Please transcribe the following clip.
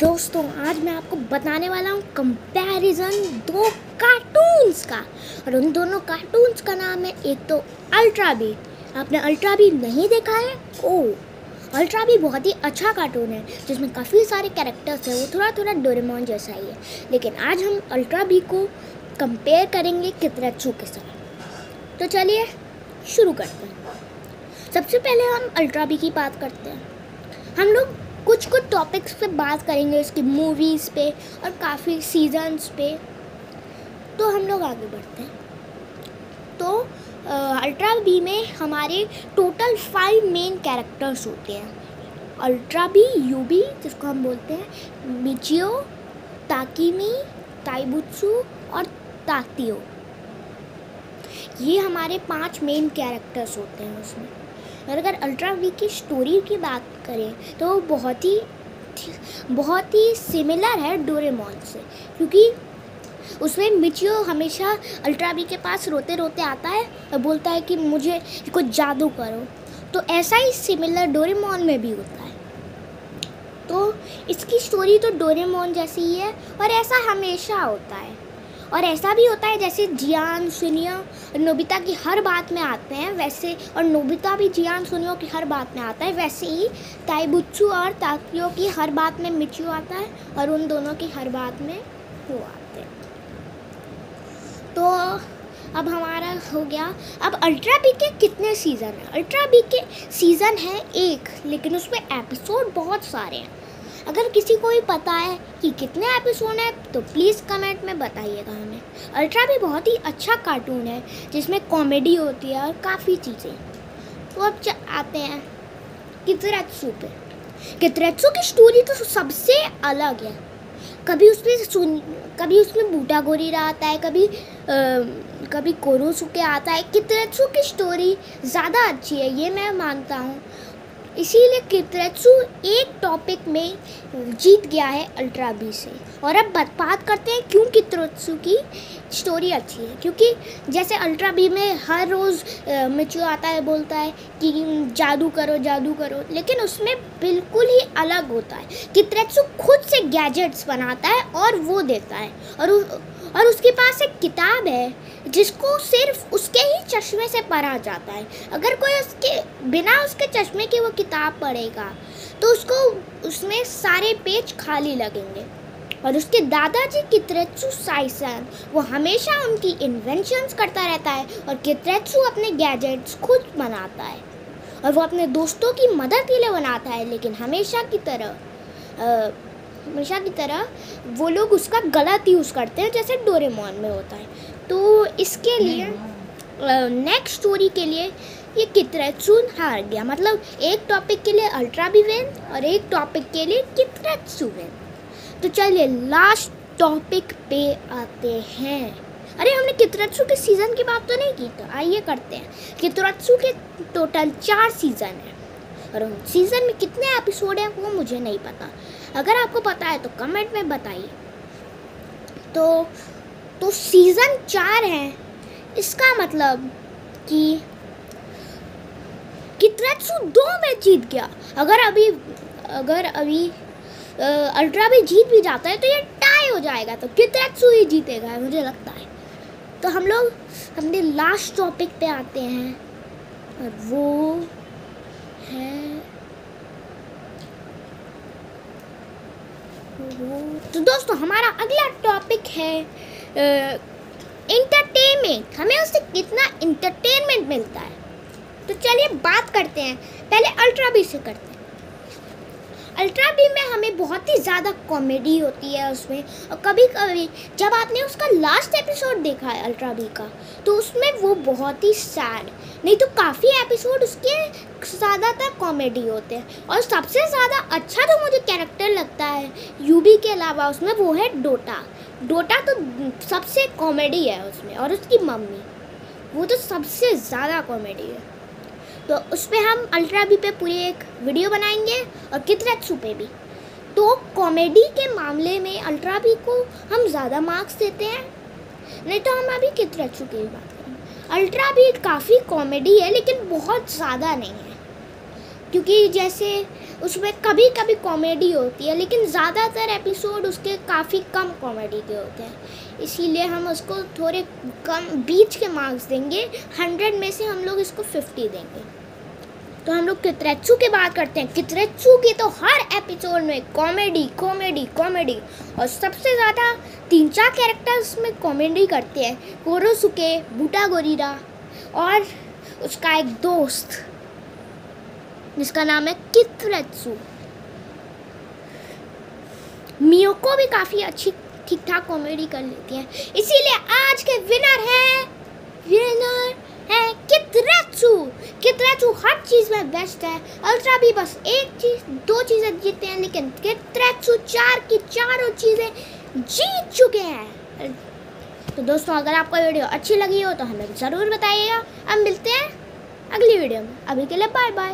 दोस्तों आज मैं आपको बताने वाला हूँ कंपैरिजन दो कार्टून्स का। और उन दोनों कार्टून्स का नाम है, एक तो अल्ट्रा बी। आपने अल्ट्रा बी नहीं देखा है? अल्ट्रा बी बहुत ही अच्छा कार्टून है जिसमें काफ़ी सारे कैरेक्टर्स हैं। वो थोड़ा थोड़ा डोरेमोन जैसा ही है, लेकिन आज हम अल्ट्रा बी को कंपेयर करेंगे कितरेत्सु के साथ। तो चलिए शुरू करते हैं। सबसे पहले हम अल्ट्रा बी की बात करते हैं। हम लोग कुछ टॉपिक्स पे बात करेंगे, इसकी मूवीज़ पे और काफ़ी सीजन्स पे। तो हम लोग आगे बढ़ते हैं। तो अल्ट्रा बी में हमारे टोटल 5 मेन कैरेक्टर्स होते हैं। अल्ट्रा बी यूबी, जिसको हम बोलते हैं मिचियो, ताकिमी, ताइबुत्सु और तातियो। ये हमारे 5 मेन कैरेक्टर्स होते हैं उसमें। और अगर अल्ट्रा बी की स्टोरी की बात करें तो बहुत ही सिमिलर है डोरेमोन से, क्योंकि उसमें मिचियो हमेशा अल्ट्रा बी के पास रोते रोते आता है और बोलता है कि मुझे कुछ जादू करो। तो ऐसा ही सिमिलर डोरेमोन में भी होता है। तो इसकी स्टोरी तो डोरेमोन जैसी ही है और ऐसा हमेशा होता है। और ऐसा भी होता है जैसे जियान सुनियो नोबिता की हर बात में आते हैं वैसे, और नोबिता भी जियान सुनियो की हर बात में आता है, वैसे ही ताइबुत्सु और ताकियो की हर बात में मिचियो आता है और उन दोनों की हर बात में वो आते हैं। तो अब हमारा हो गया। अब अल्ट्रा बी के कितने सीज़न हैं? अल्ट्रा बी के सीज़न है 1, लेकिन उसमें एपिसोड बहुत सारे हैं। अगर किसी को भी पता है कि कितने एपिसोड हैं तो प्लीज़ कमेंट में बताइएगा हमें। अल्ट्रा भी बहुत ही अच्छा कार्टून है जिसमें कॉमेडी होती है और काफ़ी चीज़ें। तो अब आते हैं कितरेत्सु पे। कितरेत्सु की स्टोरी तो सबसे अलग है। कभी उसमें बूटा गोरिरा आता है, कभी कोरोसुके आता है। कितरेत्सु की स्टोरी ज़्यादा अच्छी है, ये मैं मानता हूँ। इसीलिए कितरेत्सु एक टॉपिक में जीत गया है अल्ट्रा बी से। और अब बात करते हैं क्यों कितरेत्सु की स्टोरी अच्छी है। क्योंकि जैसे अल्ट्रा बी में हर रोज़ मिचियो आता है, बोलता है कि जादू करो जादू करो, लेकिन उसमें बिल्कुल ही अलग होता है। कितरेत्सु खुद से गैजेट्स बनाता है और वो देता है। और उसके पास एक किताब है जिसको सिर्फ उसके ही चश्मे से पढ़ा जाता है। अगर कोई बिना उसके चश्मे के वो किताब पढ़ेगा तो उसको उसमें सारे पेज खाली लगेंगे। और उसके दादाजी कितरेत्सु साइसन, वो हमेशा उनकी इन्वेंशंस करता रहता है और कितरेत्सु अपने गैजेट्स खुद बनाता है और वो अपने दोस्तों की मदद के लिए बनाता है। लेकिन हमेशा की तरह वो लोग उसका गलत यूज़ करते हैं, जैसे डोरेमोन में होता है। तो इसके लिए नेक्स्ट स्टोरी के लिए ये कितरेत्सु हार गया। मतलब एक टॉपिक के लिए अल्ट्रा बी विन और एक टॉपिक के लिए कितरेत्सु विन। तो चलिए लास्ट टॉपिक पे आते हैं। अरे हमने कितरेत्सु के सीज़न की बात तो नहीं की, तो आइए करते हैं। कितरेत्सु के टोटल 4 सीज़न हैं और उन सीज़न में कितने एपिसोड हैं वो मुझे नहीं पता। अगर आपको पता है तो कमेंट में बताइए। तो सीज़न 4 है, इसका मतलब कि कितरेत्सु 2 में जीत गया। अगर अभी अल्ट्रा भी जीत भी जाता है तो ये टाई हो जाएगा, तो कितरेत्सु ही जीतेगा मुझे लगता है। तो हम लोग अपने लास्ट टॉपिक पे आते हैं और वो है तो दोस्तों हमारा अगला टॉपिक है एंटरटेनमेंट। हमें उससे कितना एंटरटेनमेंट मिलता है। तो चलिए बात करते हैं, पहले अल्ट्रा बी से करते हैं। अल्ट्रा बी में हमें बहुत ही ज़्यादा कॉमेडी होती है उसमें। और कभी कभी जब आपने उसका लास्ट एपिसोड देखा है अल्ट्रा बी का, तो उसमें वो बहुत ही सैड, नहीं तो काफ़ी एपिसोड उसके ज़्यादातर कॉमेडी होते हैं। और सबसे ज़्यादा अच्छा जो मुझे कैरेक्टर लगता है यूबी के अलावा उसमें, वो है डोटा। डोटा तो सबसे कॉमेडी है उसमें, और उसकी मम्मी, वो तो सबसे ज़्यादा कॉमेडी है। तो उस पर हम अल्ट्रा बी पे पूरी एक वीडियो बनाएंगे और कितरेत्सु पे भी। तो कॉमेडी के मामले में अल्ट्रा बी को हम ज़्यादा मार्क्स देते हैं, नहीं तो हम अभी कितरेत्सु की बात करें। अल्ट्रा बी काफ़ी कॉमेडी है लेकिन बहुत ज़्यादा नहीं है, क्योंकि जैसे उसमें कभी कभी कॉमेडी होती है, लेकिन ज़्यादातर एपिसोड उसके काफ़ी कम कॉमेडी के होते हैं, इसीलिए हम उसको थोड़े कम बीच के मार्क्स देंगे। 100 में से हम लोग इसको 50 देंगे। तो हम लोग कितरेत्सु की बात करते हैं। कितरेत्सु की तो हर एपिसोड में कॉमेडी कॉमेडी कॉमेडी, और सबसे ज़्यादा 3-4 कैरेक्टर्स में कॉमेडी करते हैं। कोरोसुके, बूटा गोरिरा और उसका एक दोस्त जिसका नाम है कितरेत्सु। मियोको भी काफ़ी अच्छी ठीक ठाक कॉमेडी कर लेती है, इसीलिए आज के विनर है कितरेत्सु। कितरेत्सु हर चीज़ में बेस्ट है। अल्ट्रा भी बस 2 चीज़ें जीते हैं, लेकिन कितरेत्सु 4 की 4 चीज़ें जीत चुके हैं। तो दोस्तों, अगर आपको वीडियो अच्छी लगी हो तो हमें ज़रूर बताइएगा। अब मिलते हैं अगली वीडियो में। अभी के लिए बाय बाय।